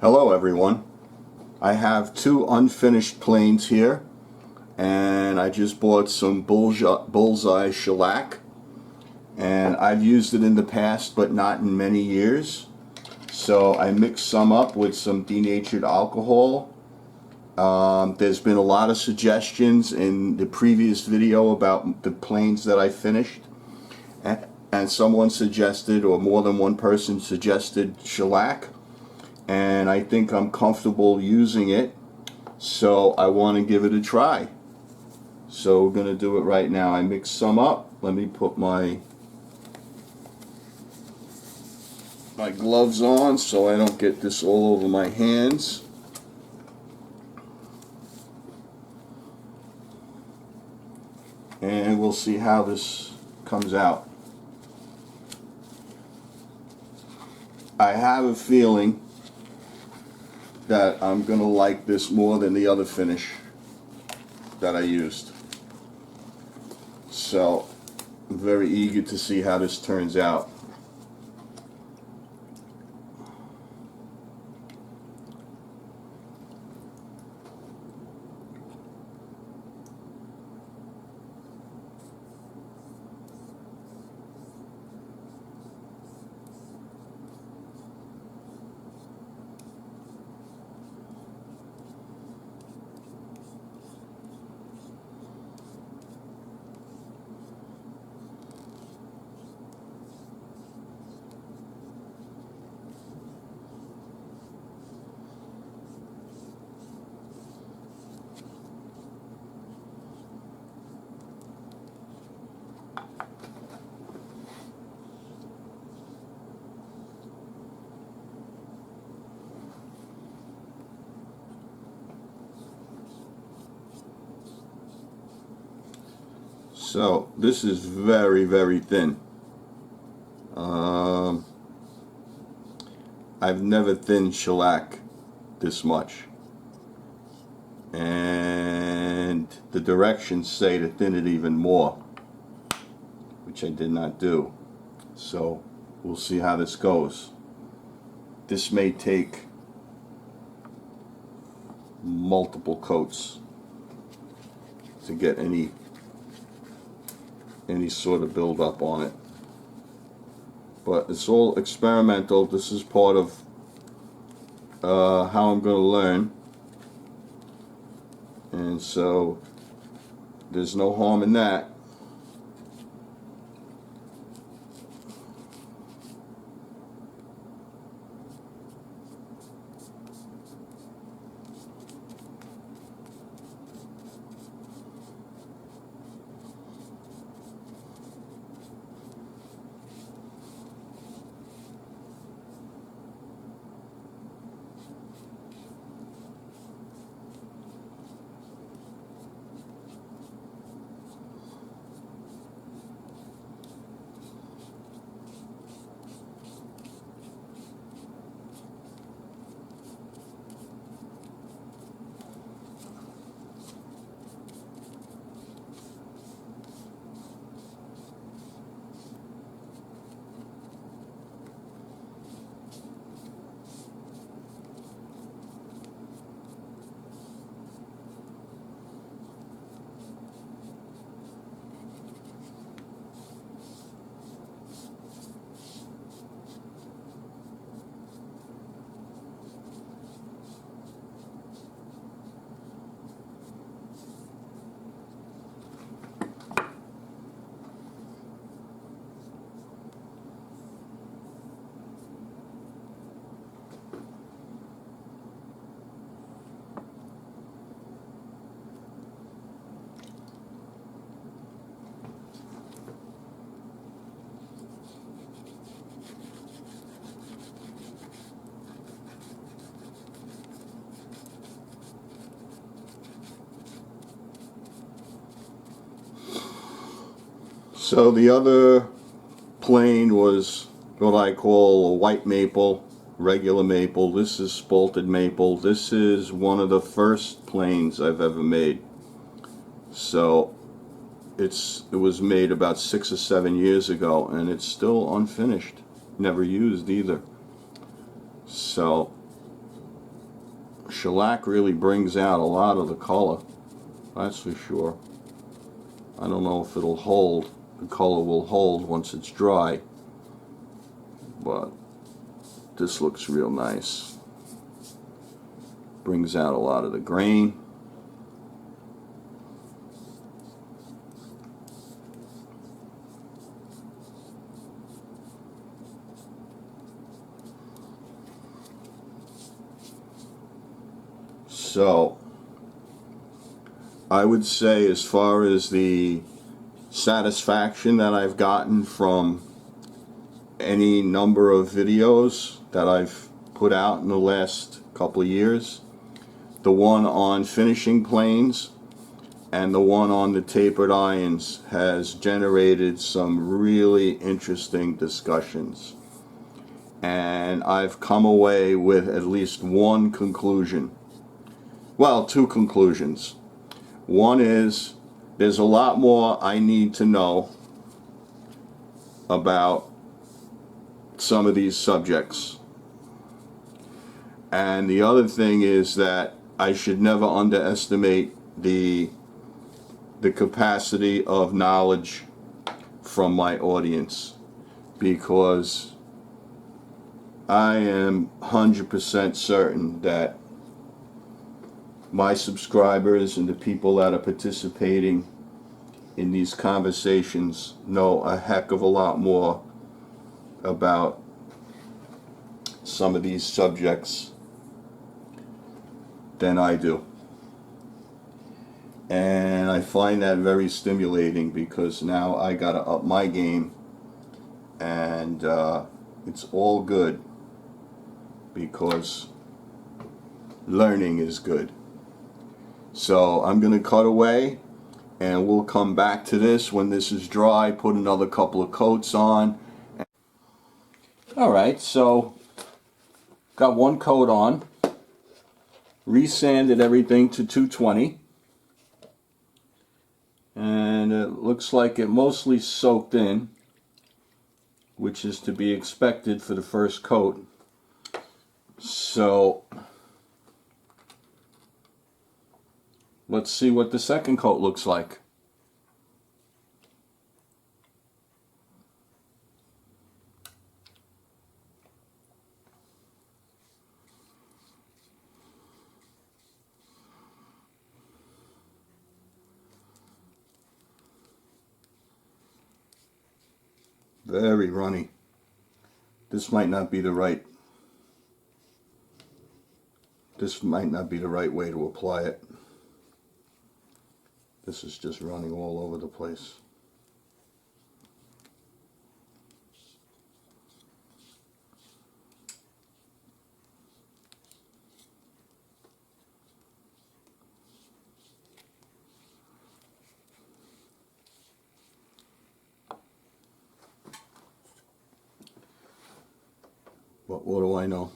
Hello everyone. I have two unfinished planes here, and I just bought some bullseye shellac, and I've used it in the past but not in many years. So I mixed some up with some denatured alcohol. There's been a lot of suggestions in the previous video about the planes that I finished, and someone suggested, or more than one person suggested, shellac, and I think I'm comfortable using it, so I want to give it a try. So we're going to do it right now. I mixed some up. Let me put my gloves on so I don't get this all over my hands. And we'll see how this comes out. I have a feeling that I'm going to like this more than the other finish that I used. So I'm very eager to see how this turns out. So this is very, very thin. I've never thinned shellac this much, and the directions say to thin it even more, which I did not do. So we'll see how this goes. This may take multiple coats to get any sort of build up on it, but it's all experimental. This is part of how I'm going to learn, and so there's no harm in that. So the other plane was what I call a white maple, regular maple. This is spalted maple. This is one of the first planes I've ever made. So it was made about 6 or 7 years ago, and it's still unfinished, never used either. So shellac really brings out a lot of the color, that's for sure. I don't know if it'll hold, the color will hold once it's dry, but this looks real nice. Brings out a lot of the grain. So I would say, as far as the satisfaction that I've gotten from any number of videos that I've put out in the last couple of years, the one on finishing planes and the one on the tapered irons has generated some really interesting discussions. And I've come away with at least one conclusion. Well, two conclusions. One is, there's a lot more I need to know about some of these subjects. And the other thing is that I should never underestimate the capacity of knowledge from my audience, because I am 100% certain that my subscribers and the people that are participating in these conversations know a heck of a lot more about some of these subjects than I do. And I find that very stimulating, because now I gotta up my game, and it's all good, because learning is good. So I'm gonna cut away, and we'll come back to this when this is dry, put another couple of coats on. Alright, so got one coat on, resanded everything to 220, and it looks like it mostly soaked in, which is to be expected for the first coat. So let's see what the second coat looks like. Very runny. This might not be the right way to apply it. This is just running all over the place. But what do I know?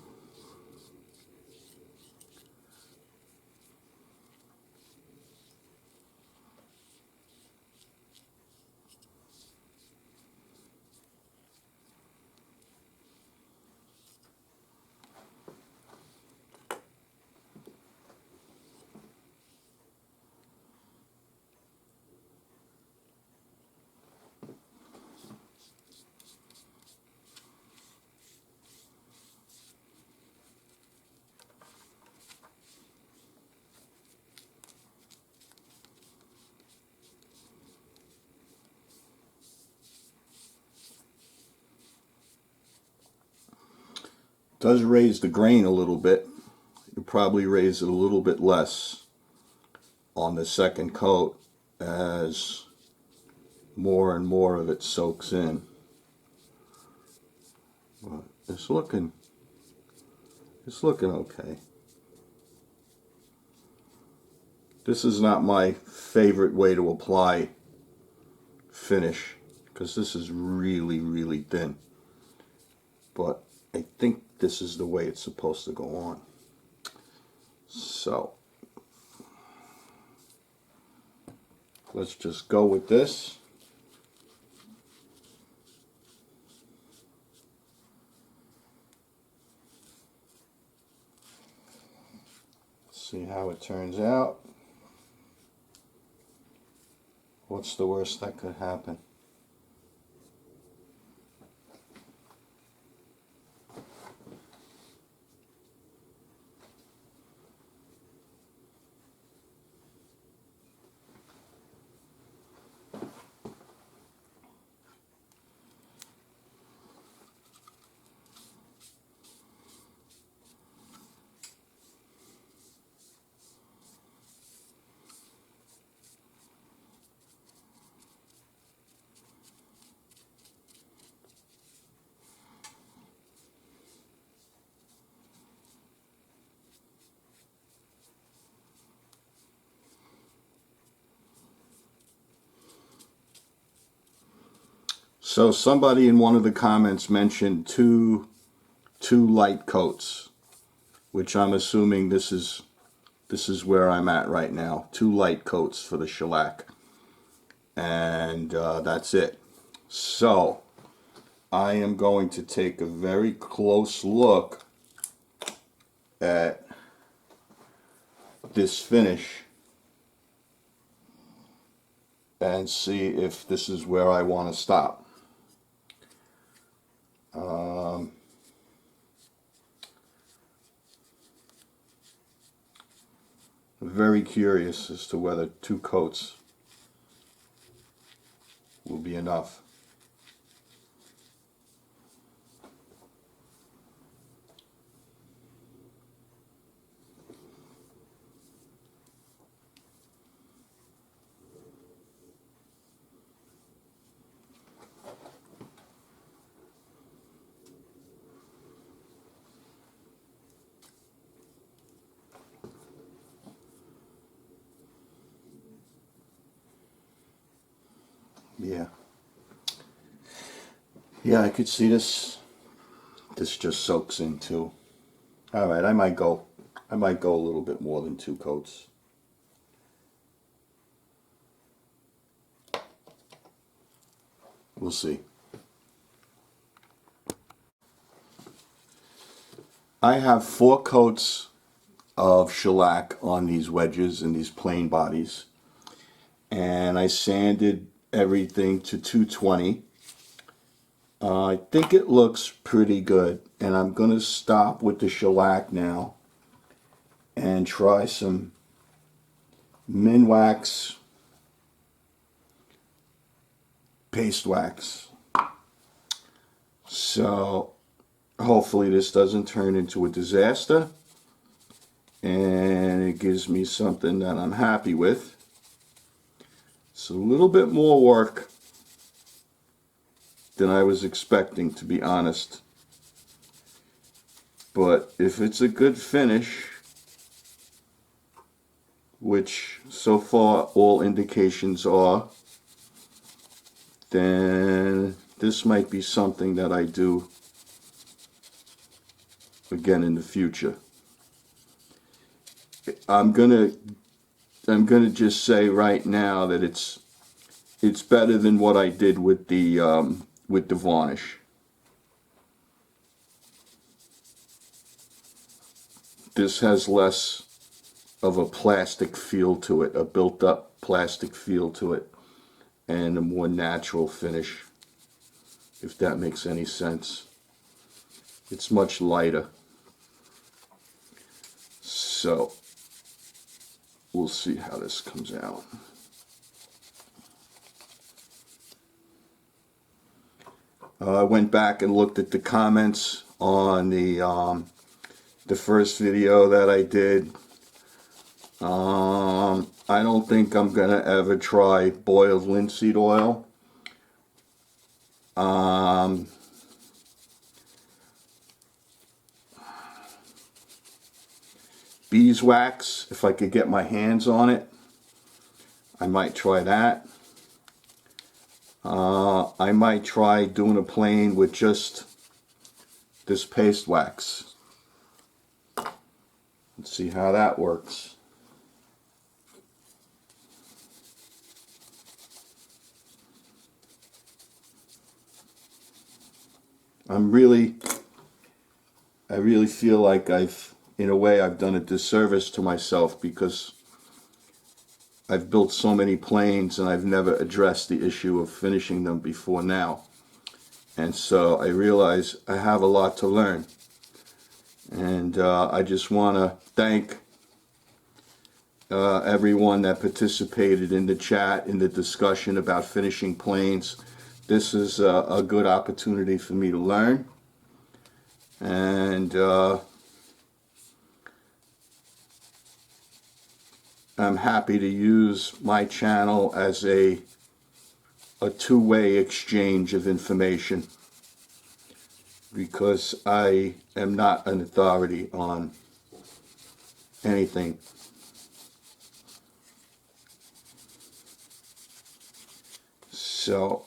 Does raise the grain a little bit. You probably raise it a little bit less on the second coat as more and more of it soaks in. But it's looking okay. This is not my favorite way to apply finish, because this is really, really thin. But I think this is the way it's supposed to go on. So let's just go with this. See how it turns out. What's the worst that could happen? So somebody in one of the comments mentioned two light coats, which I'm assuming this is where I'm at right now. 2 light coats for the shellac, and that's it. So I am going to take a very close look at this finish and see if this is where I want to stop. Very curious as to whether 2 coats will be enough. Yeah, I could see this just soaks in too. All right, I might go a little bit more than 2 coats. We'll see. I have 4 coats of shellac on these wedges and these plain bodies, and I sanded everything to 220. I think it looks pretty good, and I'm going to stop with the shellac now and try some Minwax paste wax. So hopefully this doesn't turn into a disaster, and it gives me something that I'm happy with. It's a little bit more work than I was expecting, to be honest. But if it's a good finish, which so far all indications are, then this might be something that I do again in the future. I'm gonna just say right now that it's better than what I did with the varnish. This has less of a plastic feel to it, a built up plastic feel to it, and a more natural finish, if that makes any sense. It's much lighter. So we'll see how this comes out. I went back and looked at the comments on the first video that I did. I don't think I'm gonna ever try boiled linseed oil. Beeswax, if I could get my hands on it, I might try that. I might try doing a plane with just this paste wax. Let's see how that works. I really feel like I've in a way I've done a disservice to myself because I've built so many planes and I've never addressed the issue of finishing them before now. And so I realize I have a lot to learn. And I just want to thank everyone that participated in the chat, in the discussion about finishing planes. This is a good opportunity for me to learn. And I'm happy to use my channel as a two-way exchange of information, because I am not an authority on anything. So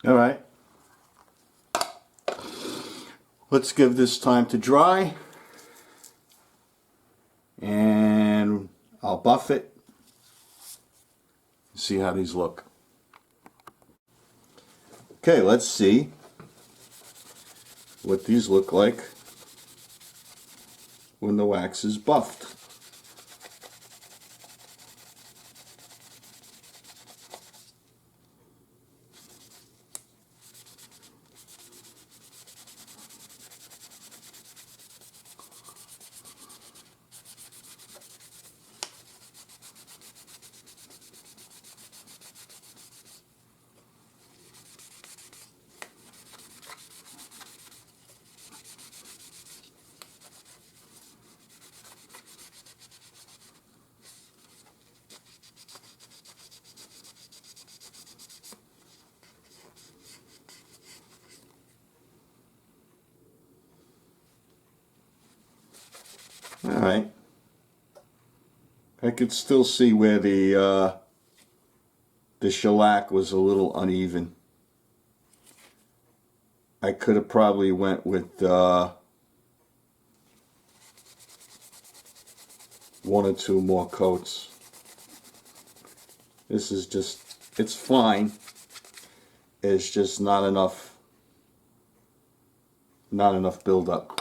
All right. Let's give this time to dry. And I'll buff it. See how these look. Okay, let's see what these look like when the wax is buffed. All right. I could still see where the shellac was a little uneven. I could have probably went with one or two more coats. This is just, it's fine. It's just not enough buildup.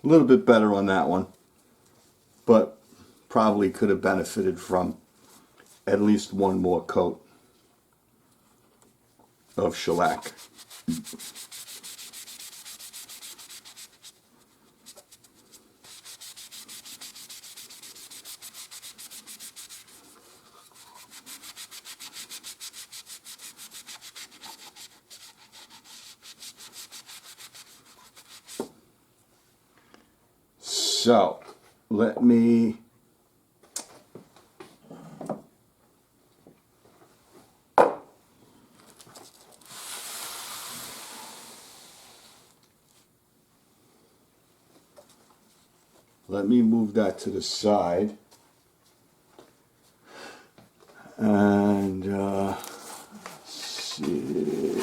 A little bit better on that one, but probably could have benefited from at least one more coat of shellac. So, let me move that to the side. And let's see.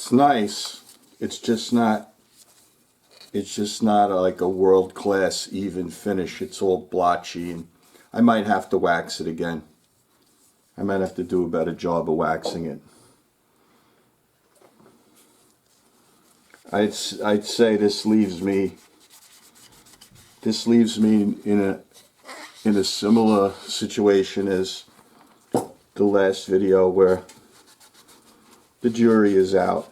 It's nice. It's just not like a world-class even finish. It's all blotchy, and I might have to wax it again. I might have to do a better job of waxing it. I'd say this leaves me in a similar situation as the last video where the jury is out.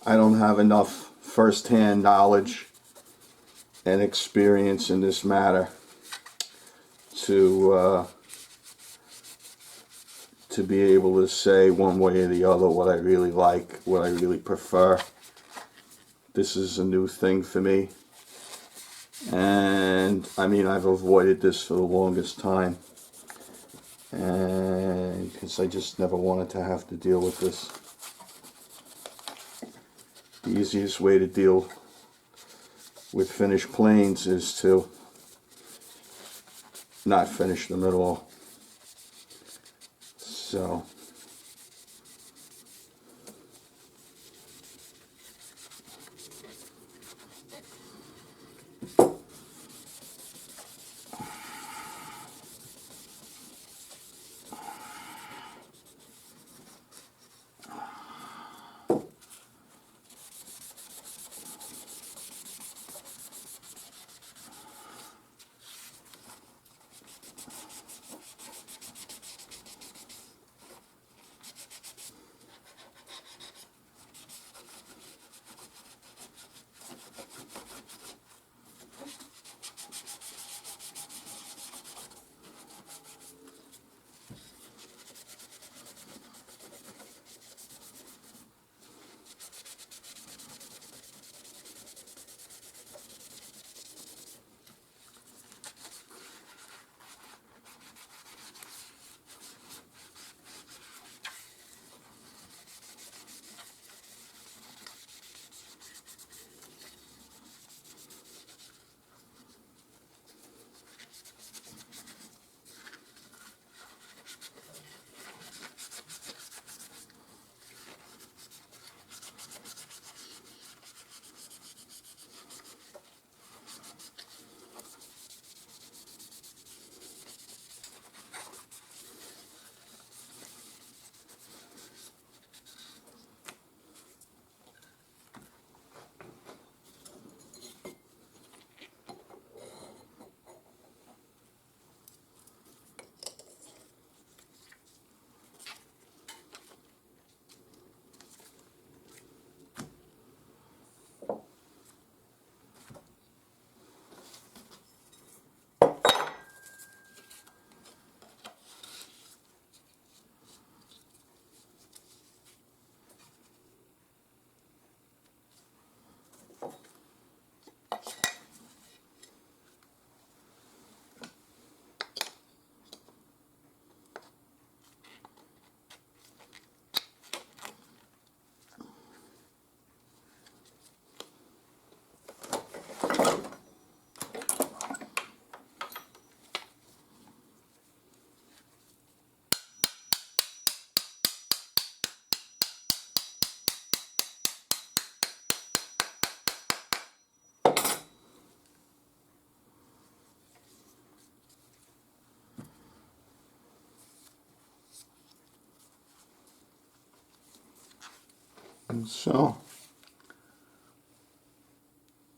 I don't have enough first-hand knowledge and experience in this matter to be able to say one way or the other what I really like, what I really prefer. This is a new thing for me, and I mean, I've avoided this for the longest time, and because I just never wanted to have to deal with this. The easiest way to deal with finished planes is to not finish them at all. So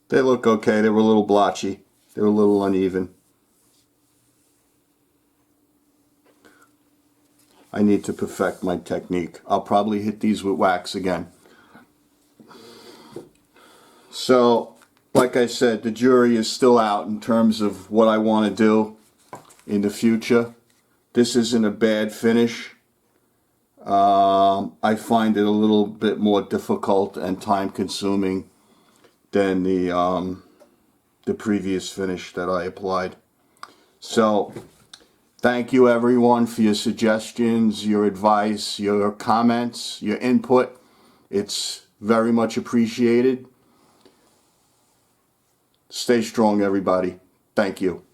they look okay. They were a little blotchy. They were a little uneven. I need to perfect my technique. I'll probably hit these with wax again. So, like I said, the jury is still out in terms of what I want to do in the future. This isn't a bad finish. I find it a little bit more difficult and time consuming than the previous finish that I applied. So thank you everyone for your suggestions, your advice, your comments, your input. It's very much appreciated. Stay strong, everybody. Thank you.